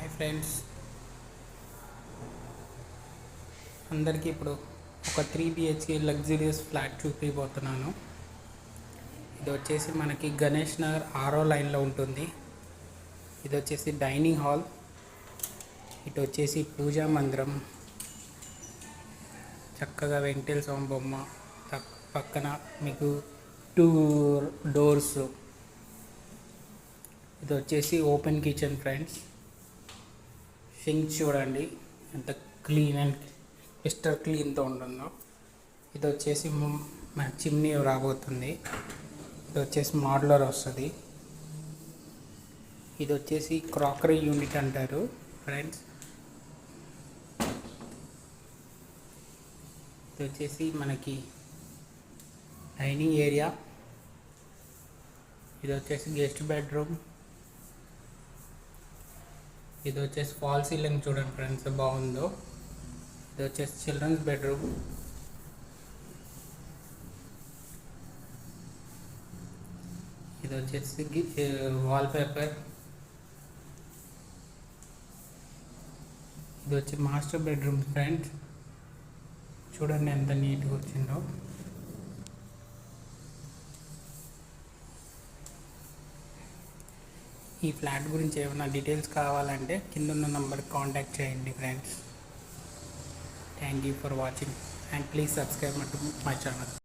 Hi friends, అందరికీ ఇప్పుడు ఒక 3 BHK లగ్జరియస్ ఫ్లాట్ చూపిపోతున్నాను. ఇది వచ్చేసి మనకి గణేష్ నగర్ 6వ లైన్లో ఉంటుంది. ఇది వచ్చేసి డైనింగ్ హాల్, ఇటు వచ్చేసి పూజా మందిరం, చక్కగా వెంకటేశ్వర స్వామి బొమ్మ, పక్కన మీకు 2 డోర్స్. ఇది వచ్చేసి ఓపెన్ కిచెన్ ఫ్రెండ్స్. సింక్ చూడండి ఎంత క్లీన్ అండ్ మిస్టర్ క్లీన్తో ఉంటుందో. ఇది వచ్చేసి మన చిమ్నీ రాబోతుంది. ఇది వచ్చేసి మోడ్యులర్ వస్తుంది. ఇది వచ్చేసి క్రాకరీ యూనిట్ అంటారు ఫ్రెండ్స్. ఇది వచ్చేసి మనకి డైనింగ్ ఏరియా. ఇది వచ్చేసి గెస్ట్ బెడ్రూమ్. ఇది వచ్చేసి ఫాల్ సీలింగ్ చూడండి ఫ్రెండ్స్ బాగుందో. ఇది వచ్చేసి చిల్డ్రన్స్ బెడ్రూమ్. ఇది వచ్చేసి వాల్ పేపర్. ఇది వచ్చి మాస్టర్ బెడ్రూమ్ ఫ్రెండ్స్. చూడండి ఎంత నీట్గా వచ్చిందో. ఈ ఫ్లాట్ గురించి ఏమైనా డీటెయిల్స్ కావాలంటే కింద ఉన్న నంబర్కి కాంటాక్ట్ చేయండి friends. Thank you for watching and please subscribe to my channel.